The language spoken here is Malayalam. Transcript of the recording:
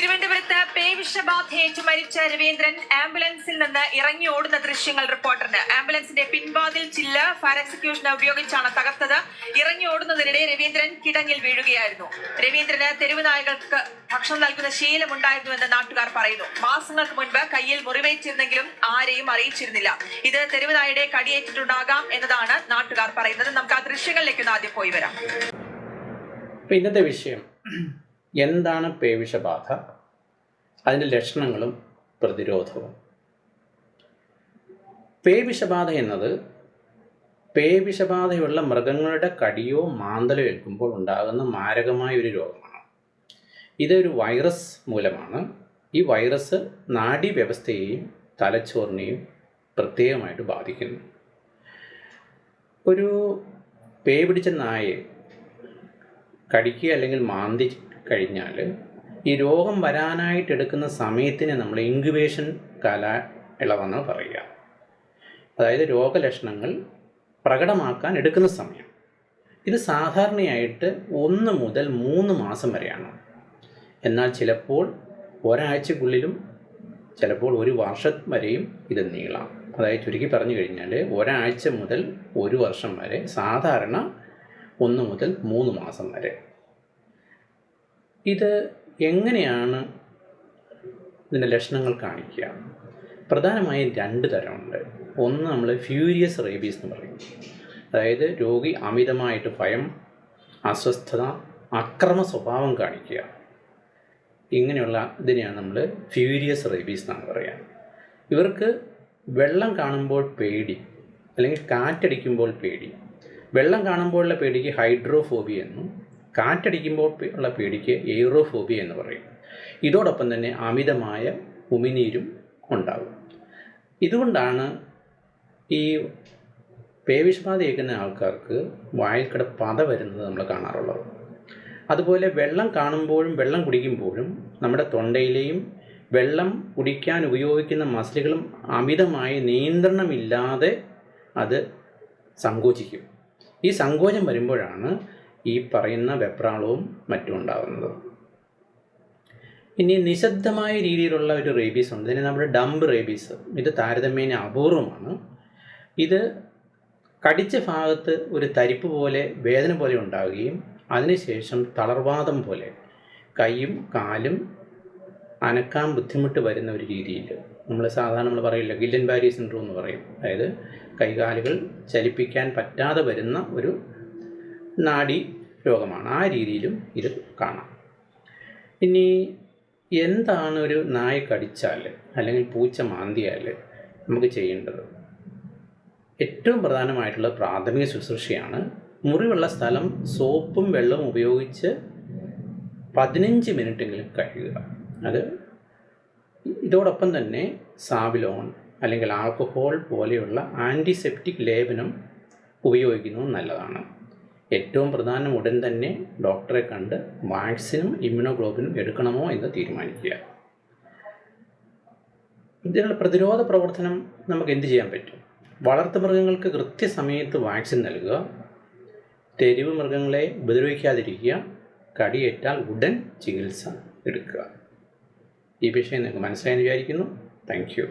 തിരുവനന്തപുരത്ത് പേവിഷബാധയേറ്റു മരിച്ച രവീന്ദ്രൻ ആംബുലൻസിൽ നിന്ന് ഇറങ്ങി ഓടുന്ന ദൃശ്യങ്ങൾ റിപ്പോർട്ടറിന്. ആംബുലൻസിന്റെ പിൻവാതിൽ ചില്ല് ഫയർ എക്സിക്യൂഷൻ ഉപയോഗിച്ചാണ് തകർത്തത്. ഇറങ്ങി ഓടുന്നതിനിടെ രവീന്ദ്രൻ കിടങ്ങിൽ വീഴുകയായിരുന്നു. രവീന്ദ്രന് തെരുവ് നായകൾക്ക് ഭക്ഷണം നൽകുന്ന ശീലമുണ്ടായിരുന്നുവെന്ന് നാട്ടുകാർ പറയുന്നു. മാസങ്ങൾക്ക് മുൻപ് കയ്യിൽ മുറിവേറ്റിരുന്നെങ്കിലും ആരെയും അറിയിച്ചിരുന്നില്ല. ഇത് തെരുവ് നായയുടെ കടിയേറ്റിട്ടുണ്ടാകാം എന്നതാണ് നാട്ടുകാർ പറയുന്നത്. നമുക്ക് ആ ദൃശ്യങ്ങളിലേക്ക് ആദ്യം പോയി വരാം. ഇന്നത്തെ വിഷയം എന്താണ് പേവിഷബാധ, അതിൻ്റെ ലക്ഷണങ്ങളും പ്രതിരോധവും. പേവിഷബാധ എന്നത് പേവിഷബാധയുള്ള മൃഗങ്ങളുടെ കടിയോ മാന്തലോ ഏൽക്കുമ്പോൾ ഉണ്ടാകുന്ന മാരകമായ ഒരു രോഗമാണ്. ഇതൊരു വൈറസ് മൂലമാണ്. ഈ വൈറസ് നാഡീവ്യവസ്ഥയെയും തലച്ചോറിനെയും പ്രത്യേകമായിട്ട് ബാധിക്കുന്നു. ഒരു പേ പിടിച്ച നായെ കടിക്കുക അല്ലെങ്കിൽ മാന്തി കഴിഞ്ഞാൽ ഈ രോഗം വരാനായിട്ട് എടുക്കുന്ന സമയത്തിന് നമ്മൾ ഇൻക്യുബേഷൻ കാലയളവെന്ന് പറയുക. അതായത് രോഗലക്ഷണങ്ങൾ പ്രകടമാക്കാൻ എടുക്കുന്ന സമയം. ഇത് സാധാരണയായിട്ട് 1 മുതൽ 3 മാസം വരെയാണ്. എന്നാൽ ചിലപ്പോൾ ഒരാഴ്ചക്കുള്ളിലും ചിലപ്പോൾ 1 വർഷം വരെയും ഇത് നീളാം. അതായത് ചുരുക്കി പറഞ്ഞു കഴിഞ്ഞാൽ ഒരാഴ്ച മുതൽ 1 വർഷം വരെ, സാധാരണ 1 മുതൽ 3 മാസം വരെ. ഇത് എങ്ങനെയാണ് ഇതിൻ്റെ ലക്ഷണങ്ങൾ കാണിക്കുക? പ്രധാനമായും 2 തരമുണ്ട്. ഒന്ന് നമ്മൾ ഫ്യൂരിയസ് റേബീസ് എന്ന് പറയും. അതായത് രോഗി അമിതമായിട്ട് ഭയം, അസ്വസ്ഥത, അക്രമ സ്വഭാവം കാണിക്കുക. ഇങ്ങനെയുള്ള ഇതിനെയാണ് നമ്മൾ ഫ്യൂരിയസ് റേബീസ് എന്നാണ് പറയുക. ഇവർക്ക് വെള്ളം കാണുമ്പോൾ പേടി, അല്ലെങ്കിൽ കാറ്റടിക്കുമ്പോൾ പേടി. വെള്ളം കാണുമ്പോഴുള്ള പേടിക്ക് ഹൈഡ്രോഫോബിയ എന്നും കാറ്റടിക്കുമ്പോൾ ഉള്ള പേടിക്ക് എയ്റോഫോബിയ എന്ന് പറയും. ഇതോടൊപ്പം തന്നെ അമിതമായ ഉമിനീരും ഉണ്ടാകും. ഇതുകൊണ്ടാണ് ഈ പേവിഷബാധ ഏൽക്കുന്ന ആൾക്കാർക്ക് വായിൽക്കട പത വരുന്നത് നമ്മൾ കാണാറുള്ളത്. അതുപോലെ വെള്ളം കാണുമ്പോഴും വെള്ളം കുടിക്കുമ്പോഴും നമ്മുടെ തൊണ്ടയിലെയും വെള്ളം കുടിക്കാൻ ഉപയോഗിക്കുന്ന മസിലുകളും അമിതമായി നിയന്ത്രണമില്ലാതെ അത് സങ്കോചിക്കും. ഈ സങ്കോചം വരുമ്പോഴാണ് ഈ പറയുന്ന വെപ്രാളവും മറ്റും ഉണ്ടാകുന്നത്. ഇനി നിശബ്ദമായ രീതിയിലുള്ള ഒരു റേബീസ് ഉണ്ട്. ഇതിനെ നമ്മുടെ ഡംബ് റേബീസ്. ഇത് താരതമ്യേന അപൂർവമാണ്. ഇത് കടിച്ച ഭാഗത്ത് ഒരു തരിപ്പ് പോലെ, വേദന പോലെ ഉണ്ടാവുകയും അതിനുശേഷം തളർവാദം പോലെ കൈയും കാലും അനക്കാൻ ബുദ്ധിമുട്ട് വരുന്ന ഒരു രീതിയിൽ, നമ്മൾ പറയില്ല, ഗില്ലൻ ബാരി സിൻഡ്രോം എന്ന് പറയും. അതായത് കൈകാലുകൾ ചലിപ്പിക്കാൻ പറ്റാതെ വരുന്ന ഒരു നാഡി രോഗമാണ്. ആ രീതിയിലും ഇത് കാണാം. ഇനി എന്താണ് ഒരു നായ കടിച്ചാൽ അല്ലെങ്കിൽ പൂച്ച മാന്തിയാൽ നമുക്ക് ചെയ്യേണ്ടത്? ഏറ്റവും പ്രധാനമായിട്ടുള്ള പ്രാഥമിക ശുശ്രൂഷയാണ് മുറിവുള്ള സ്ഥലം സോപ്പും വെള്ളവും ഉപയോഗിച്ച് 15 മിനിറ്റെങ്കിലും കഴുകുക. ഇതോടൊപ്പം തന്നെ സാവിലോൺ അല്ലെങ്കിൽ ആൽക്കഹോൾ പോലെയുള്ള ആൻറ്റിസെപ്റ്റിക് ലേപനം ഉപയോഗിക്കുന്നത് നല്ലതാണ്. ഏറ്റവും പ്രധാനം ഉടൻ തന്നെ ഡോക്ടറെ കണ്ട് വാക്സിനും ഇമ്മ്യൂണോഗ്ലോബിനും എടുക്കണമോ എന്ന് തീരുമാനിക്കുക. ഇതിനുള്ള പ്രതിരോധ പ്രവർത്തനം നമുക്ക് എന്ത് ചെയ്യാൻ പറ്റും? വളർത്തുമൃഗങ്ങൾക്ക് കൃത്യസമയത്ത് വാക്സിൻ നൽകുക, തെരുവ് മൃഗങ്ങളെ ഉപദ്രവിക്കാതിരിക്കുക, കടിയേറ്റാൽ ഉടൻ ചികിത്സ എടുക്കുക. ഈ വിഷയം നിങ്ങൾക്ക് മനസ്സിലായെന്ന് വിചാരിക്കുന്നു. Thank you.